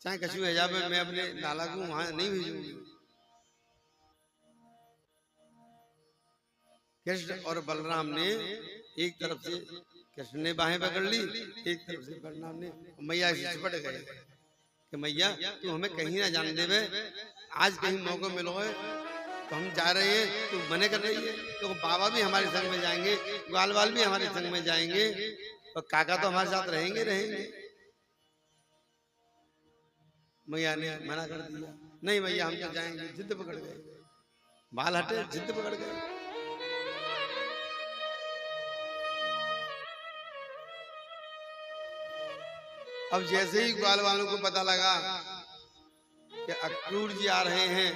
चाहे कछु है जावे, मैं अपने लाला को वहां नहीं भेजूंगी। कृष्ण और बलराम ने एक तरफ से, कृष्ण ने बाहें पकड़ ली, एक तरफ से बलराम ने, मैया से चिपट गए कि मैया तू हमें कहीं ना जाने देवे, आज कहीं मौका मिलो है तो हम जा रहे हैं, तू मने कर रही है, तो बाबा भी हमारे संग में जाएंगे, ग्वाल वाल भी हमारे संग में जाएंगे, और काका तो हमारे साथ रहेंगे रहेंगे। मैया ने मना कर दिया, नहीं मैया हम तो जाएंगे। जिद पकड़ गए, बाल हटे, जिद पकड़ गए। अब जैसे ही ग्वाल वालों को पता लगा कि अक्रूर जी आ रहे हैं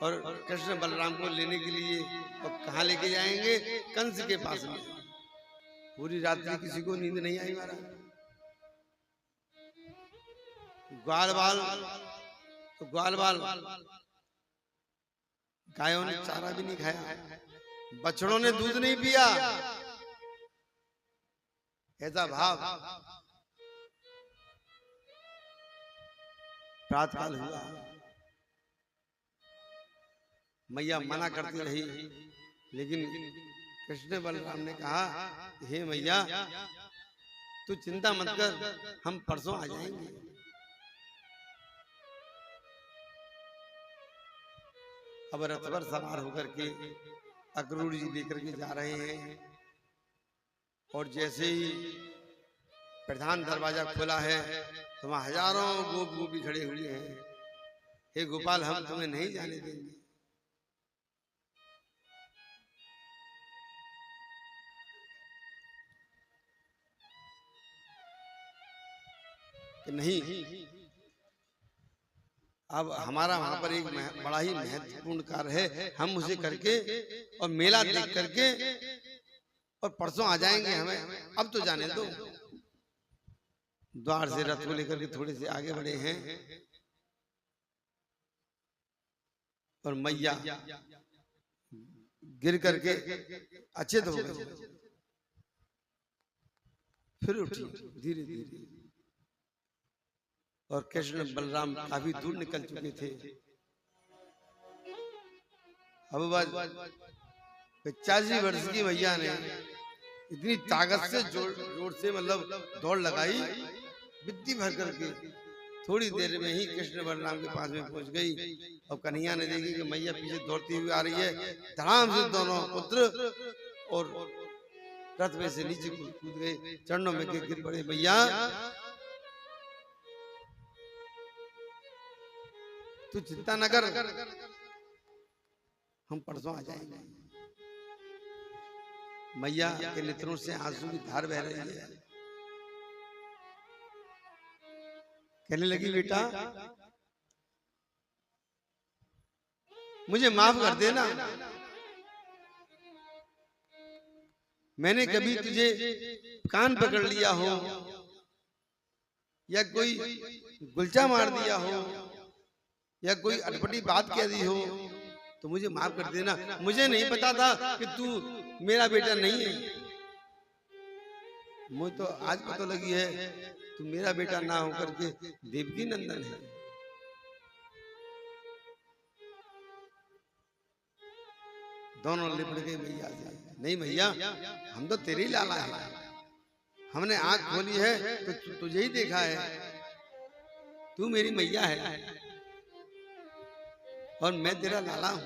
और कृष्ण बलराम को लेने के लिए, और कहाँ लेके जाएंगे, कंस के पास में। पूरी रात्रि किसी को नींद नहीं आई महाराज। ग्वाल तो ग्वाल गायों ने चारा भी नहीं खाया, बछड़ों ने दूध नहीं पिया, ऐसा भाव। प्रातःकाल हुआ, मैया मना करती रही, लेकिन कृष्ण बलराम ने कहा, हे मैया तू चिंता मत कर, हम परसों आ जाएंगे। अब रथ पर सवार होकर के अक्रूर जी लेकर के जा रहे हैं, और जैसे ही प्रधान दरवाजा खुला है तो वहां हजारों गोप गोपी खड़े हुए हैं। हे गोपाल, हम तुम्हें नहीं जाने देंगे। कि नहीं, अब हमारा वहां पर एक बड़ा ही महत्वपूर्ण कार्य है, हम उसे करके और मेला देख करके और परसों आ जाएंगे, हमें अब तो जाने दो। द्वार से रथ को लेकर के थोड़े से आगे बढ़े हैं, और मैया गिर करके अचेत हो गई, फिर उठी धीरे धीरे, और कृष्ण बलराम काफी दूर निकल चुके थे। अब 85 वर्ष की मैया ने इतनी ताकत से जोर से मतलब दौड़ लगाई, विद्ति भर करके थोड़ी देर में ही कृष्ण बलराम के पास में पहुंच गई। और कन्हैया ने देखी कि मैया पीछे दौड़ती हुई आ रही है, धड़ाम से दोनों पुत्र और रथ में से नीचे कूद गए, चरणों में गिर पड़े। मैया तू चिंता न कर, हम परसों आ जाएंगे। मैया के नेत्रों से आंसू की धार बह रही है। कहने लगी, बेटा मुझे माफ कर देना, मैंने कभी तुझे कान पकड़ लिया हो या कोई गुलचा मार दिया हो या कोई अटपटी बात कह दी हो तो मुझे माफ कर देना। मुझे नहीं पता था कि तू मेरा बेटा नहीं है, मुझे तो आज पता लगी है तू मेरा बेटा ना होकर के देवकी नंदन है। दोनों लिपट गए मैया से। नहीं मैया, हम तो तेरे ही लाला है, हमने आंख खोली है तो तुझे ही देखा है, तू मेरी मैया है और मैं तेरा लाला हूं।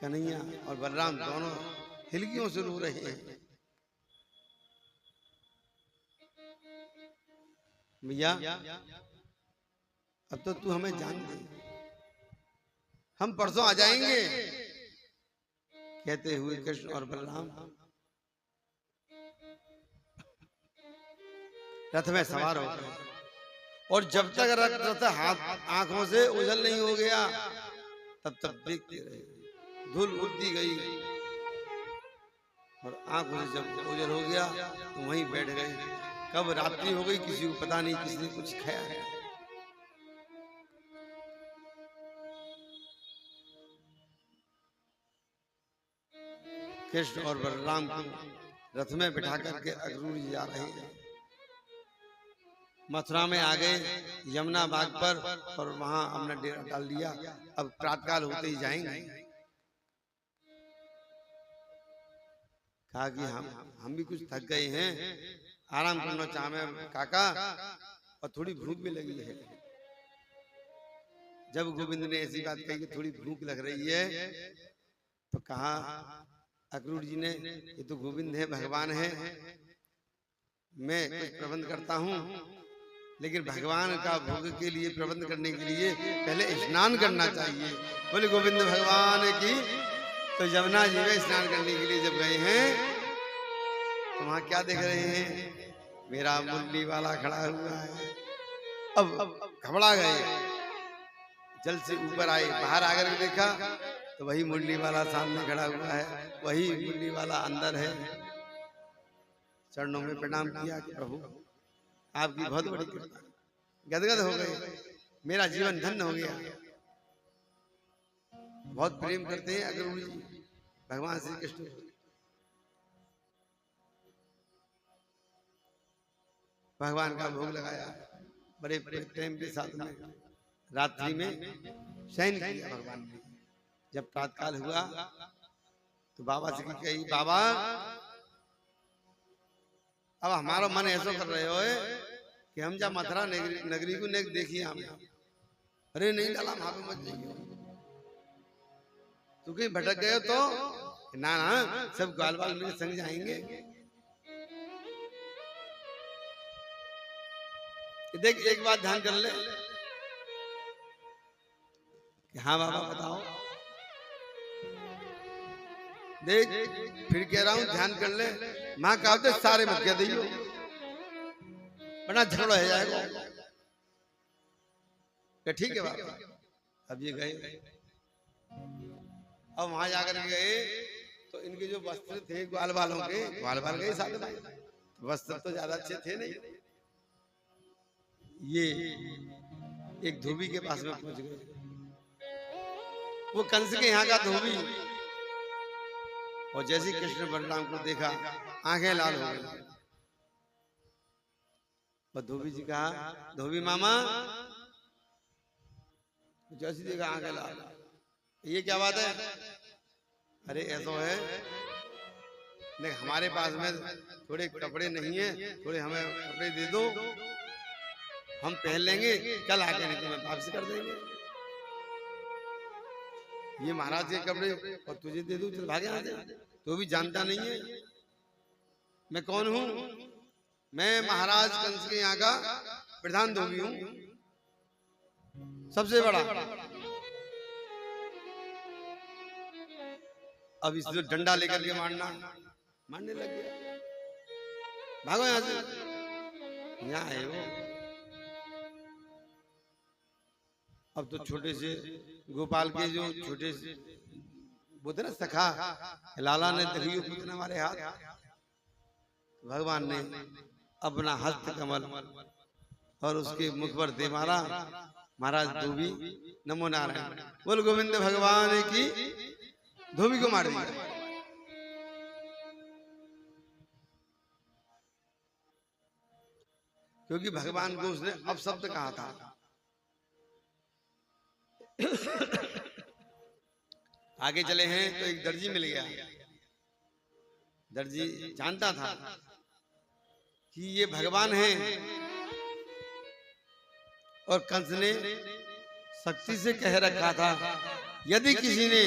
कन्हैया और बलराम दोनों हिलकियों से रो रहे हैं। मैया अब तो तू हमें जान दे, हम परसों आ जाएंगे। कहते हुए कृष्ण और बलराम रथ में सवार हो गए, और जब तक रथ हाथ आंखों से ओझल नहीं हो गया तब तक देखते रहे। धूल उड़ती गई और आंखों से जब ओझल हो गया तो वहीं बैठ गए। कब रात्रि हो गई किसी को पता नहीं, किसी ने कुछ खाया है। कृष्ण और बलराम को रथ में बिठा करके अक्रूर जी जा रहे हैं। मथुरा में आ गए यमुना बाग पर और वहां हमने डेरा डाल दिया। अब प्रातःकाल होते ही जाएंगे। कहा कि हम भी कुछ थक गए हैं, आराम करना चाहे काका, और थोड़ी भूख भी लगी है। जब गोविंद ने ऐसी बात कही कि थोड़ी भूख लग रही है, तो कहा अक्रूर जी ने, ये तो गोविंद है, भगवान है, मैं कुछ प्रबंध करता हूँ, लेकिन भगवान का भोग के लिए प्रबंध करने के लिए पहले स्नान करना चाहिए। बोले गोविंद भगवान की। तो यमुना जी में स्नान करने के लिए जब गए हैं, तो वहां क्या देख रहे हैं? मेरा मुरली वाला खड़ा हुआ है। अब घबरा गए, जल से ऊपर आए, बाहर आकर के देखा तो वही मुरली वाला सामने खड़ा हुआ है, वही मुरली वाला अंदर है। चरणों में प्रणाम किया कि प्रभु आपकी बहुत बड़ी कृपा, गदगद हो गए, मेरा जीवन धन्य हो गया। बहुत प्रेम करते हैं अक्रूर जी भगवान श्री कृष्ण। भगवान का भोग लगाया बड़े प्रेम के साथ में। रात्रि में शयन किया भगवान ने। जब प्रातःकाल हुआ तो बाबा से कही, बाबा अब हमारा मन ऐसा कर रहे हो कि हम जा मथुरा नगरी को देखिए हम। अरे नहीं डाला, वहां पे मत जाइए, तू कहीं भटक गए तो ना सब ग्वाल बाल मेरे संग जाएंगे। देख एक बात ध्यान कर ले कि हाँ बाबा बताओ। देख फिर कह रहा हूं ध्यान कर ले, माँ कहते सारे मत कह दियो वरना झगड़ा हो जाएगा। ठीक है बाबा। अब ये गए, अब वहां जाकर गए तो इनके जो वस्त्र थे ग्वाल बालों के, ग्वाल बाल गए साथ में, वस्त्र तो ज्यादा अच्छे थे नहीं। ये एक धोबी के पास में पहुंच गए। वो कंस के यहाँ का धोबी, और जैसे कृष्ण बलराम को देखा आंखें लाल हो गई। और धोबी जी कहा, धोबी मामा, जैसी देखा आंखें लाल, ये क्या बात है? अरे ऐसा है, नहीं हमारे पास में थोड़े कपड़े नहीं है, थोड़े हमें कपड़े दे दो, हम पहन लेंगे, कल आके नहीं तुम्हें वापस कर देंगे। ये महाराज के कपड़े और तुझे दे दूं, चल भागे यहाँ से। तो भी जानता नहीं है मैं कौन हूँ। मैं महाराज कंस के यहाँ का प्रधान धोबी हूँ, सबसे बड़ा। अब इसको डंडा लेकर के मारने लग गया। भागो यहाँ से, यहाँ है वो। अब तो छोटे से गोपाल के जो छोटे से बोलते ना सखा, लाला ने देखियो कितना हमारे हाथ। भगवान ने अपना हस्त कमल और उसके मुख पर दे मारा। महाराज धोबी नमो नारायण बोल गोविंद भगवान की। धोबी को मार दिया। क्योंकि भगवान को उसने अपशब्द कहा था। आगे चले हैं तो एक दर्जी मिल गया। दर्जी जानता था कि ये भगवान हैं, और कंस ने शक्ति से कह रखा था यदि किसी ने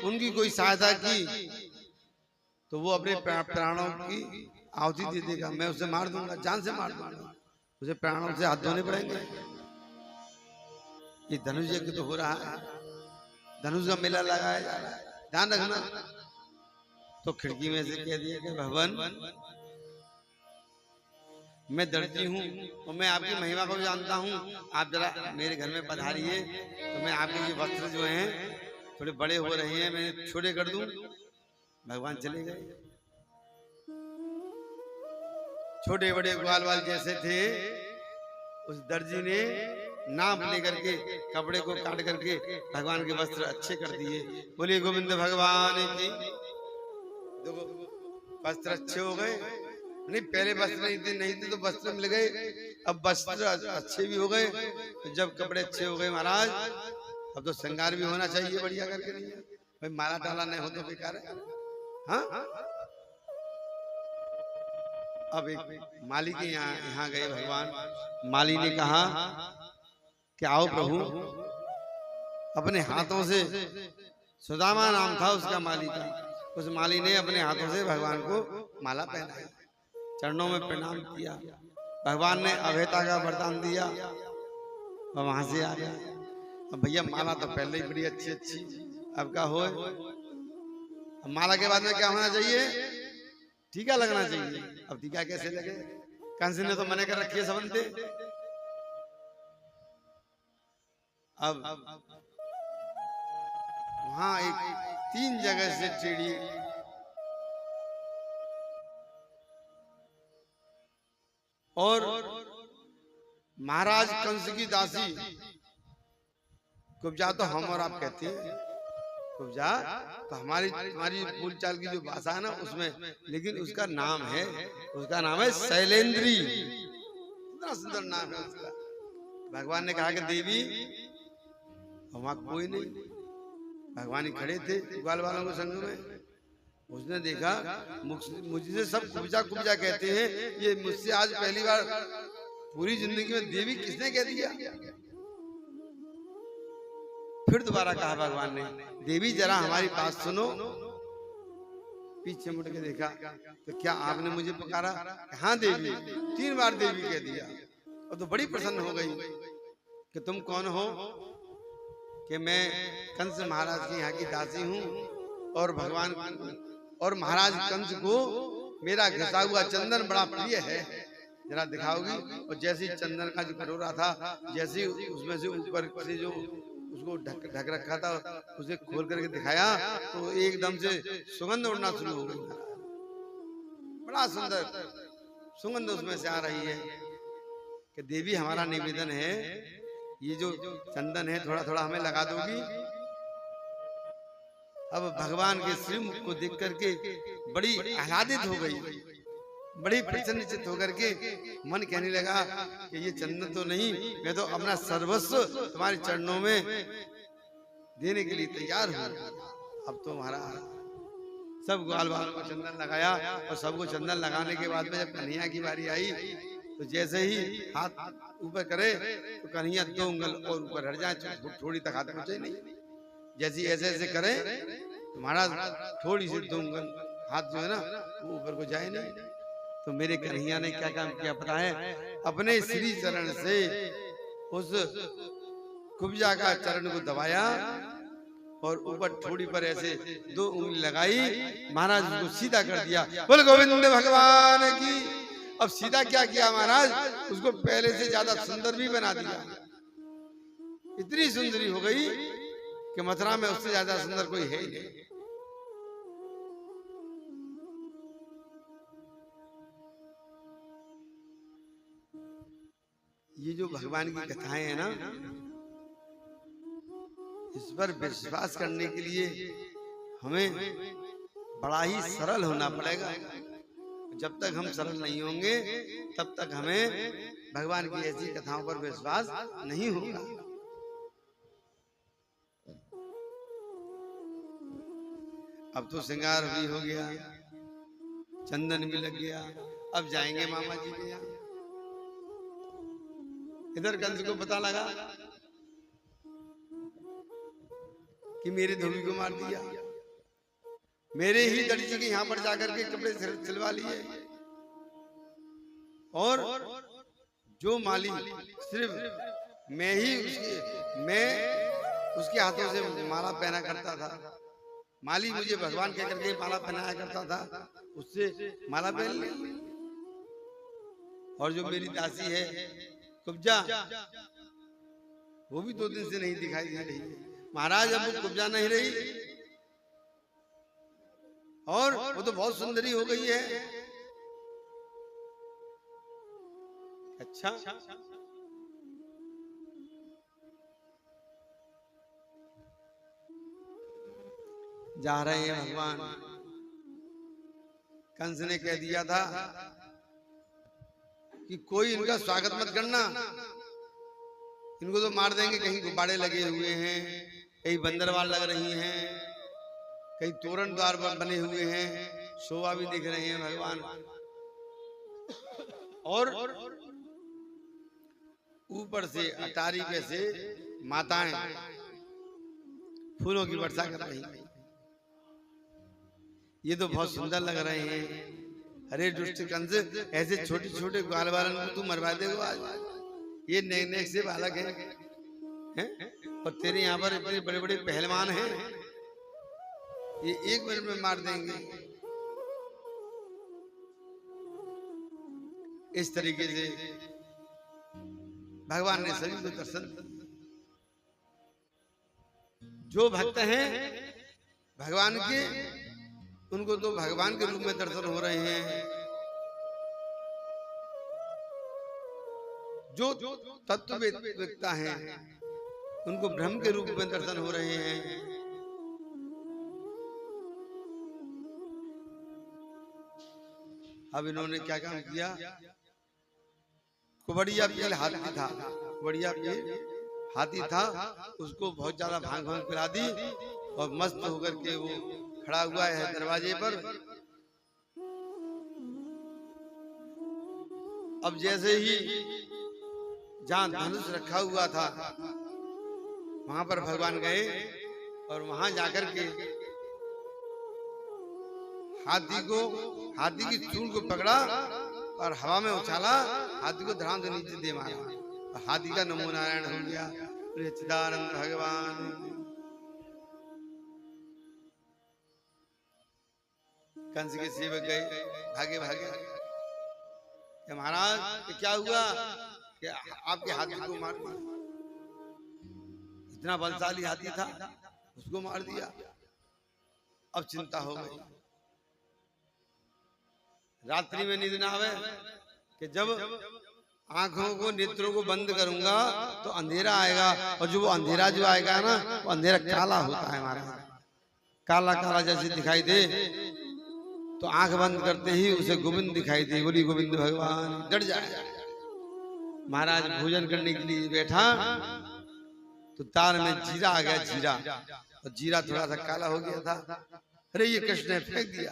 उनकी कोई सहायता की तो वो अपने प्राणों की आहुति दे देगा। मैं उसे मार दूंगा, जान से मार दूंगा, उसे प्राणों से हाथ धोने पड़ेंगे। ये धनुष यज्ञ तो हो रहा है, धनुष का मेला लगाया जा रहा है, ध्यान रखना। तो खिड़की में से कह दिया कि भगवान मैं दर्जी हूँ और मैं आपकी महिमा को जानता हूँ, आप जरा मेरे घर में पधारिए तो मैं आपके ये वस्त्र जो हैं थोड़े बड़े हो रहे हैं, मैं छोटे कर दूं। भगवान चले गए। छोटे बड़े ग्वाल वाल जैसे थे, उस दर्जी ने नाप लेकर के कपड़े को काट करके भगवान के वस्त्र अच्छे कर दिए। बोलिए गोविंद भगवान की। देखो वस्त्र अच्छे हो गए, नहीं पहले वस्त्र नहीं थे तो वस्त्र मिल गए, अब वस्त्र अच्छे भी हो गए। तो जब कपड़े अच्छे हो गए महाराज, अब तो श्रृंगार भी होना चाहिए बढ़िया करके, नहीं भाई माला डाला नहीं हो तो बेकार है। हाँ, अब एक माली के यहाँ गए भगवान, माली ने कहा कि आओ प्रभु, अपने हाथों से, सुदामा नाम था उसका माली का, उस माली ने अपने हाथों से भगवान को माला पहनाई, चरणों में प्रणाम किया, भगवान ने अभयता का वरदान दिया और वहां से आ गया। अब भैया माला तो पहले ही बड़ी अच्छी अच्छी, अब क्या हो, माला के बाद में क्या होना चाहिए, टीका लगना चाहिए। अब टीका कैसे लगे, कंस ने तो मना कर रखी है सबंते। अब वहां एक 3 जगह से टेढ़ी और महाराज कंस की दासी, कुब्जा तो हम और आप कहते हैं, कुब्जा तो हमारी तुम्हारी बोलचाल की जो भाषा है ना उसमें, लेकिन उसका नाम है, उसका नाम है शैलेंद्री, इतना सुंदर नाम है उसका। भगवान ने कहा कि देवी, वहां कोई नहीं, भगवान ही खड़े थे ग्वाल वालों के संग में। उसने देखा मुझसे सब कुब्जा कुब्जा कहते हैं, ये मुझसे आज पहली बार पूरी जिंदगी में देवी किसने कह दिया। फिर दोबारा कहा भगवान ने, देवी जरा हमारी बात सुनो। पीछे मुड़ के देखा तो क्या आपने मुझे पुकारा, हाँ देवी, 3 बार देवी कह दिया। और तो बड़ी प्रसन्न हो गई कि तुम कौन हो, कि मैं कंस महाराज के यहाँ की दासी हूँ, और भगवान और महाराज कंस को मेरा घिसा हुआ चंदन बड़ा प्रिय है, जरा दिखाओगी। और जैसे चंदन का जो कटोरा था, जैसे उसमें से ऊपर से जो उसको ढक रखा था, उसे खोल करके दिखाया तो एकदम से सुगंध उड़ना शुरू हो गई। बड़ा सुंदर सुगंध उसमें से आ रही है कि देवी हमारा निवेदन है, ये जो चंदन है थोड़ा थोड़ा हमें लगा दोगी। अब भगवान के श्रीमुख को देख करके बड़ी आह्लादित हो गई, बड़ी प्रसन्नचित होकर के मन कहने लगा कि ये चंदन तो नहीं, मैं तो अपना सर्वस्व तुम्हारे चरणों में देने के लिए तैयार हूँ। अब तो महाराज सब ग्वाल वालों को चंदन लगाया, और सबको चंदन लगाने के बाद में जब कन्हैया की बारी आई तो जैसे ही हाथ ऊपर करे तो कन्हैया 2 उंगल और ऊपर हट जाए, थोड़ी तक हाथ पहुंचे नहीं। जैसे ऐसे ऐसे करे तो महाराज थोड़ी सी 2 उंगल हाथ जो है ना वो ऊपर को जाए नहीं। तो मेरे कन्हैया ने क्या काम किया पता है, अपने श्री चरण से उस कुब्जा का चरण को दबाया और ऊपर थोड़ी पर ऐसे 2 उंगली लगाई, महाराज उसको सीधा कर दिया। बोल गोविंद भगवान की। अब सीधा क्या किया महाराज, उसको पहले से ज्यादा सुंदर भी बना दिया। इतनी सुंदरी हो गई कि मथुरा में उससे ज्यादा सुंदर कोई है ही नहीं। ये जो भगवान की कथाएं हैं ना, इस पर विश्वास करने के लिए हमें बड़ा ही सरल होना पड़ेगा। जब तक हम सरल नहीं होंगे तब तक हमें भगवान की ऐसी कथाओं पर विश्वास नहीं होगा। अब तो श्रृंगार भी हो गया, चंदन भी लग गया, अब जाएंगे मामा जी के यहाँ। इधर कंस को पता लगा कि मेरे धोबी को मार दिया, मेरे ही दर्जी के यहाँ पर जाकर के कपड़े सिलवा लिए, और जो माली सिर्फ मैं उसके हाथों से माला पहना करता था, माली मुझे भगवान कह करके माला पहनाया करता था, उससे माला पहन ली। और जो मेरी दासी है कुब्जा, वो भी 2 दिन से नहीं दिखाई दे रही है। महाराज अब वो कुब्जा नहीं रही, और वो तो बहुत सुंदरी हो गई है। अच्छा, जा रहे हैं भगवान कंस ने कह दिया था कि कोई इनका स्वागत मत करना, इनको तो मार देंगे। कहीं गुब्बारे लगे हुए हैं, कहीं बंदरवाल लग रही हैं, कहीं तोरण द्वार बने हुए हैं, शोभा भी दिख रहे हैं भगवान। और ऊपर से अटारी पे से माताएं फूलों की वर्षा कर रही हैं। ये तो बहुत सुंदर लग रहे हैं। अरे दुष्ट कंस, ऐसे छोटे छोटे ग्वाल बालन को तू मरवा देगा आज। ये नेक से बालक हैं और तेरे यहाँ पर इतने बड़े बड़े पहलवान हैं, ये एक मिनट में मार देंगे। इस तरीके से भगवान ने सभी को दर्शन। जो भक्त हैं भगवान के, उनको तो भगवान के रूप में दर्शन हो रहे हैं। जो तत्ववेत्ता हैं उनको ब्रह्म के रूप में दर्शन हो रहे हैं। अब इन्होंने क्या काम किया? कुबड़िया पील हाथी था, कुबड़िया पील हाथी था, उसको बहुत ज्यादा भांग भांग पिला दी और मस्त होकर के वो खड़ा हुआ है दरवाजे पर। अब जैसे ही जहां धनुष रखा हुआ था वहां पर भगवान गए और वहां जाकर के हाथी की सूंड को पकड़ा और हवा में उछाला, हाथी को धड़ाम से नीचे दे मारा और हाथी का नमो नारायण हो गया। चिदानंद भगवान। कंस के सेवक गए भागे भागे, महाराज क्या हुआ कि आपके हाथी को मार दिया? इतना बलशाली हाथी था, उसको मार दिया। अब चिंता हो गई। रात्रि में नींद ना आवे कि जब आंखों को नेत्रों को बंद करूंगा तो अंधेरा आएगा, और जो वो अंधेरा जो आएगा ना, वो अंधेरा काला होता है हमारा, काला काला जैसे दिखाई दे। तो आंख बंद करते ही उसे गोविंद दिखाई दे। बोली गोविंद भगवान, डर जाए। महाराज भोजन करने के लिए बैठा तो तार में जीरा आ गया, जीरा, और जीरा थोड़ा सा काला हो गया था। अरे ये कृष्ण ने फेंक दिया,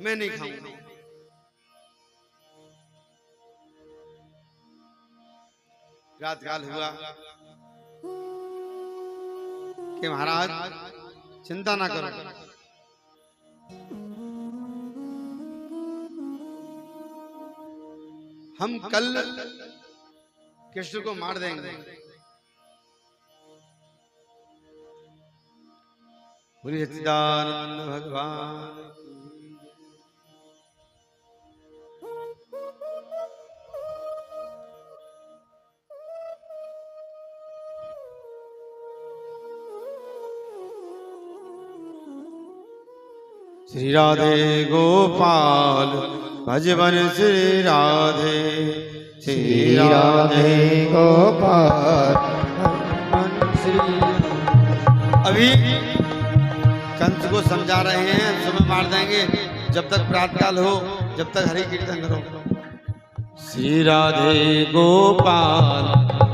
मैं नहीं खाऊंगा। रात काल हुआ कि महाराज चिंता ना करो, हम कल कृष्ण को मार देंगे। बोलिए सच्चिदानंद भगवान। श्री राधे गोपाल भजवन श्री राधे, श्री राधे गोपाल भजवन श्री। अभी कंस को समझा रहे हैं, सुबह मार देंगे, जब तक प्रातःकाल हो, जब तक हरि कीर्तन करो। श्री राधे गोपाल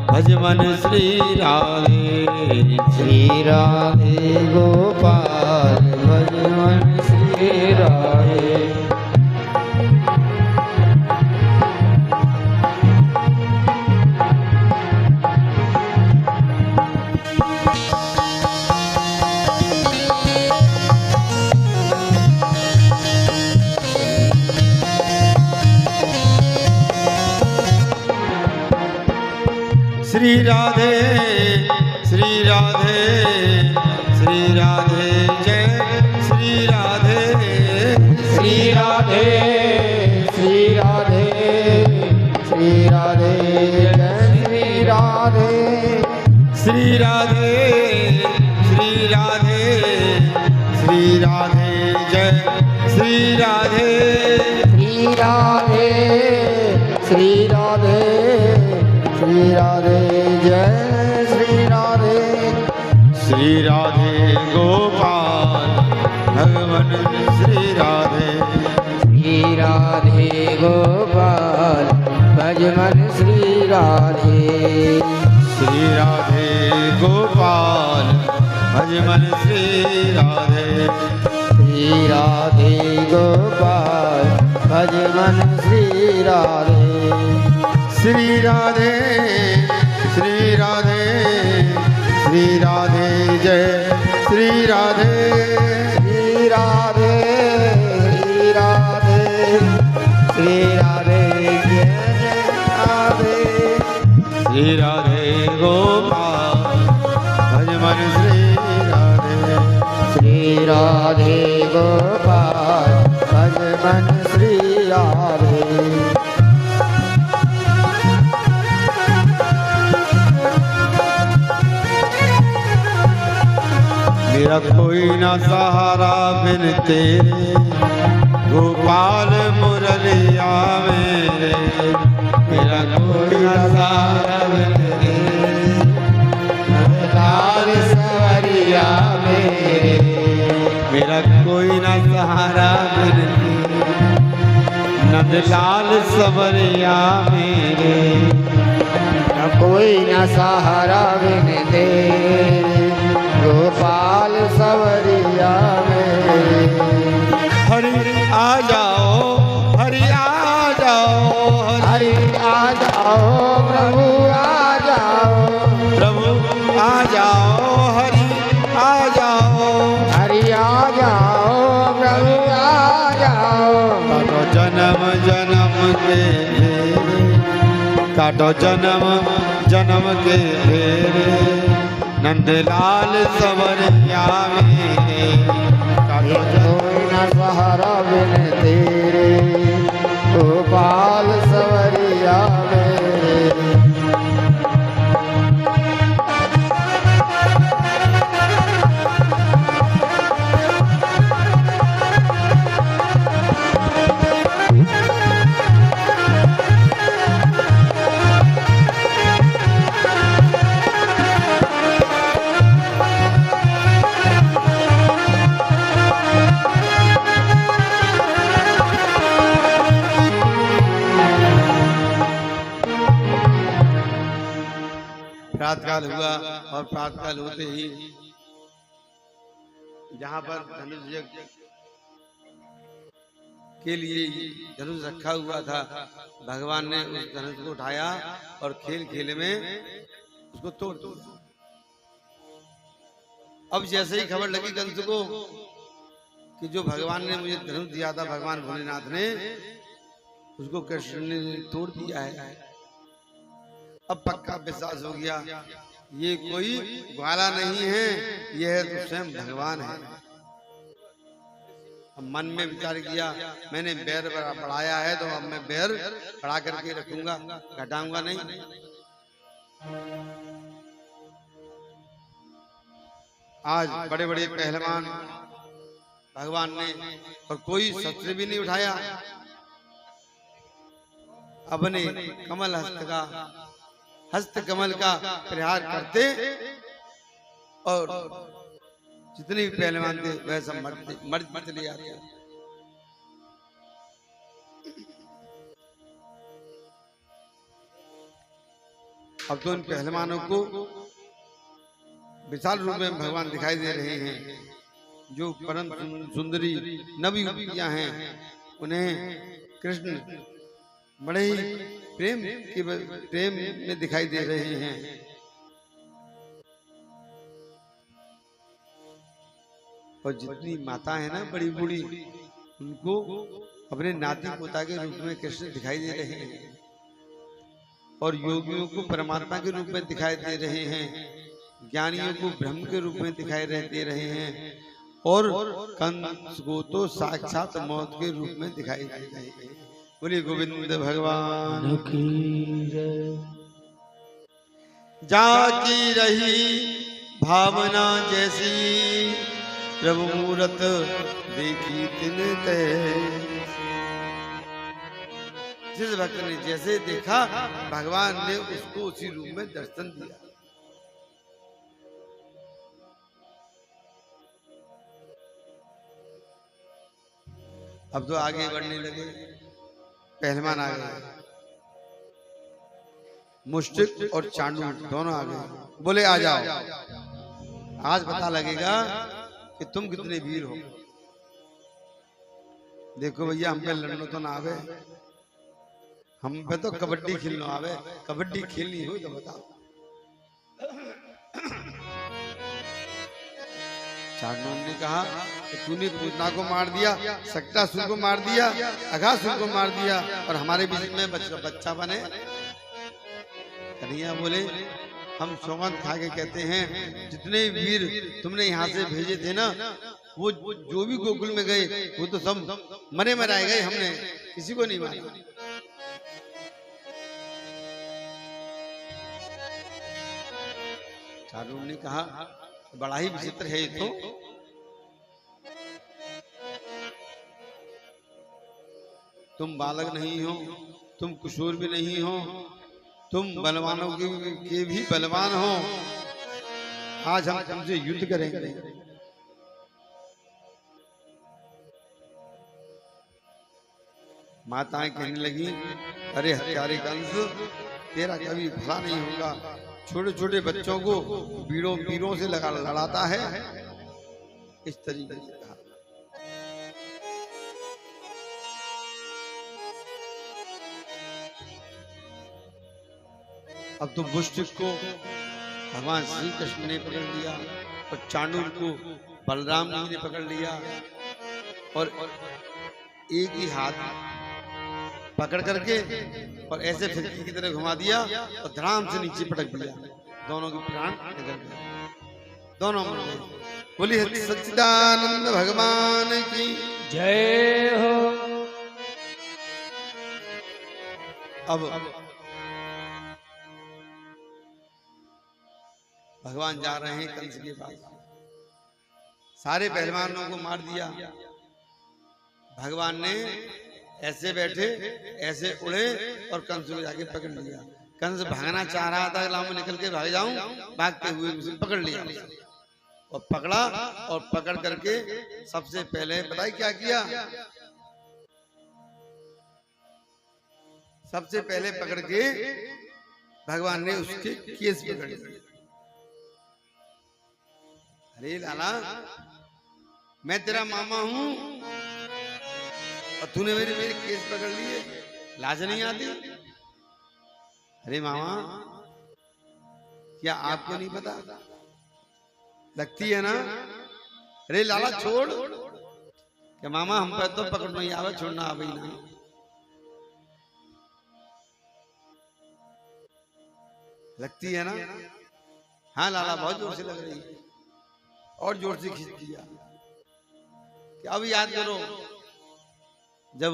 भजवन श्री राधे, श्री राधे गोपाल भजवन श्री राधे। श्री राधे श्री राधे श्री राधे जय श्री राधे, श्री राधे श्री राधे श्री राधे जय श्री राधे, श्री राधे श्री राधे श्री राधे जय श्री राधे, श्री राधे श्री राधे श्री राधे जय श्री राधे। श्री राधे गोपाल भगवन श्री राधे। भज मन श्री राधे। श्री राधे गोपाल भज मन श्री राधे। श्री राधे गोपाल भज मन श्री राधे। श्री राधे श्री राधे श्री राधे जय श्री राधे। श्री राधे श्री राधे श्री राधे जय जय राधे। श्री राधे गोपाल भज मन श्री राधे। श्री राधे गोपाल भज मन श्री राधे। मेरा कोई ना सहारा बिन तेरे गोपाल मुरलिया मेरे। मेरा कोई ना सहारा बिन तेरे लाल सवरिया मेरे। मेरा कोई ना सहारा बिन तेरे नंदलाल सवरिया मेरे। न कोई न सहारा बिन तेरे गोपाल सवरिया मेरे। हरि आ जाओ हरि आ जाओ हरि आ जाओ प्रभु आ जाओ। प्रभु आ जाओ हरि आ जाओ। हरि आ जाओ प्रभु आ जाओ। काटो जन्म जन्म के फेरे। काटो जन्म जन्म के फेरे नंदलाल सवरिया मेरे। काटो कोई न सहारा बिन तेरे गोपाल सवरिया मेरे। प्रातःकाल हुआ और प्रातःकाल होते ही जहाँ पर धनुष यज्ञ के लिए धनुष रखा हुआ था, भगवान ने उस धनुष को उठाया और खेल खेल में उसको तोड़ दिया। अब जैसे ही खबर लगी कंस को कि जो भगवान ने मुझे धनुष दिया था, भगवान भोलेनाथ ने, उसको कृष्ण ने तोड़ दिया है। अब पक्का विश्वास हो गया ये कोई ग्वाला नहीं है, यह तो स्वयं भगवान है। अब मन में विचार किया मैंने बैर बढ़ाया है तो अब मैं बैर बढ़ा करके रखूंगा, घटाऊंगा नहीं। आज बड़े बड़े पहलवान भगवान ने और कोई शस्त्र भी नहीं उठाया, अपने कमल हस्त कमल का प्रहार करते और जितने भी पहलवान थे वह सब मर चले जाते। अब तो इन पहलवानों को विशाल रूप में भगवान दिखाई दे रहे हैं, जो परम सुंदरी नवयुवतियां हैं, उन्हें कृष्ण बड़े ही प्रेम में दिखाई दे रहे हैं। और जितनी माता है ना बड़ी बूढ़ी, उनको अपने नाती पोता के रूप में कृष्ण दिखाई दे रहे हैं और योगियों को परमात्मा के रूप में दिखाई दे रहे हैं, ज्ञानियों को ब्रह्म के रूप में दिखाई दे रहे हैं और कंस को तो साक्षात मौत के रूप में दिखाई दे रहे हैं। बोलिए गोविंद भगवान की जय। जाकी रही भावना जैसी, प्रभु मूरत देखी तिन ते। जिस भक्त ने जैसे देखा भगवान ने उसको उसी रूप में दर्शन दिया। अब तो आगे बढ़ने लगे, पहलवान आ गए। मुष्टिक और चांडू दोनों आ गए। बोले आ जाओ, आज पता लगेगा कि तुम कितने वीर हो। देखो भैया, हम पे लड़नो तो ना आवे, हम पे तो कबड्डी खेलना आवे। कबड्डी खेलनी हो तो बताओ। चांडू ने कहा कि तूने पूतना को मार दिया, सक्टासुर को मार दिया, अघासुर को मार दिया, और हमारे बीच में बच्चा बने। कन्हैया बोले हम सौगंध खा के कहते हैं, जितने वीर तुमने यहाँ से भेजे थे ना, वो जो भी गोकुल में गए वो तो सब मरे मराए गए, हमने किसी को नहीं मारा। चांडू ने कहा बड़ा ही विचित्र है ये तो। तुम बालक नहीं हो, तुम किशोर भी नहीं हो, तुम बलवानों के भी बलवान हो। आज हम तुमसे युद्ध करेंगे। माताएं कहने लगी, अरे हत्यारे कंस, तेरा कभी भला नहीं होगा। छोटे छोटे बच्चों को पीड़ों से लड़ाता है। इस तरीके से कहा। अब तो मुष्टिक को भगवान श्री कृष्ण ने पकड़ लिया, और चांडूर को बलराम जी ने पकड़ लिया, और एक ही हाथ पकड़ करके और ऐसे फिरकी की तरह घुमा दिया और धड़ाम से नीचे पटक दिया। दोनों के प्राण निकल गए, दोनों मर गए। बोली सच्चिदानंद भगवान की जय हो। अब भगवान जा रहे हैं कंस के पास। सारे पहलवानों को मार दिया। भगवान ने ऐसे बैठे, ऐसे उड़े और कंस को जाके पकड़ लिया। कंस भागना चाह रहा था, लाओ मैं निकल के भाग जाऊं, भागते हुए उसे पकड़ लिया और पकड़ा, और पकड़ करके सबसे पहले पता है क्या किया? सबसे पहले पकड़ के भगवान ने उसके केस पकड़ लिए। अरे लाला, मैं तेरा मामा हूं और तूने मेरे केस पकड़ लिए, लाज नहीं आती? अरे मामा, क्या आपको नहीं पता? लगती है ना? अरे लाला छोड़। क्या मामा, हम पर तो पकड़ नहीं आवे, छोड़ना आवे ही ना। लगती है ना? हाँ लाला, बहुत जोर से लग रही है। और जोर से खींच दिया। क्या अब याद करो, जब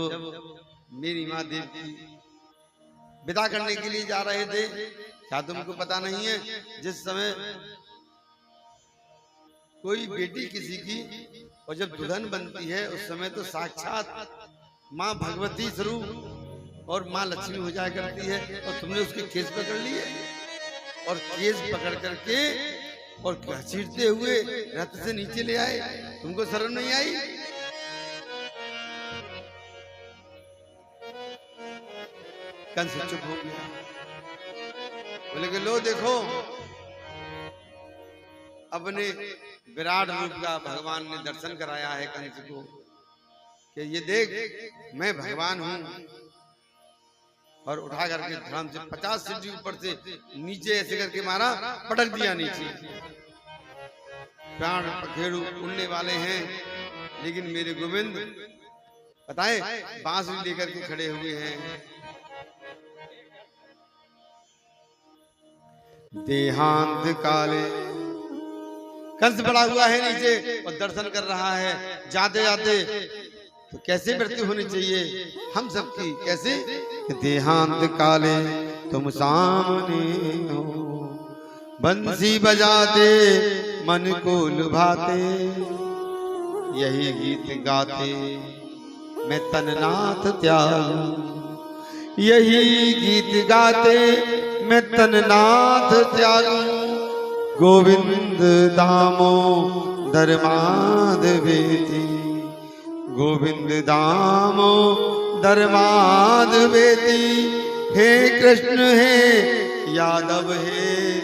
मेरी माँ देवकी विदा करने के लिए जा रहे थे, क्या तुमको पता नहीं है? जिस समय कोई बेटी किसी की और जब दुल्हन बनती है, उस समय तो साक्षात माँ भगवती स्वरूप और माँ लक्ष्मी हो जाया करती है। और तुमने उसके केस पकड़ लिए, और केस पकड़ करके और घसीटते हुए रथ से नीचे ले आए। तुमको शर्म नहीं आई? कंस चुप हो गया। बोले कि लो देखो, अपने विराट रूप का भगवान ने दर्शन कराया है कंस को, कि ये देख मैं भगवान हूं। और उठा करके धर्म से 50 सीढ़ी ऊपर से नीचे ऐसे करके मारा, पटक दिया नीचे। प्राण पखेरु उड़ने वाले हैं, लेकिन मेरे गोविंद बताए बांसुरी लेकर के खड़े हुए हैं। देहांत काले, कंस पड़ा हुआ है नीचे और दर्शन कर रहा है। जाते जाते तो कैसे मृत्यु होनी चाहिए हम सबकी, कैसे? देहांत काले तुम सामने हो, बंसी बजाते मन को लुभाते, यही गीत गाते मैं तननाथ त्यागू, यही गीत गाते मैं तननाथ त्यागू। गोविंद दामोदर माधवेति, गोविंद दामोदर माधवेति, हे कृष्ण हे यादव हे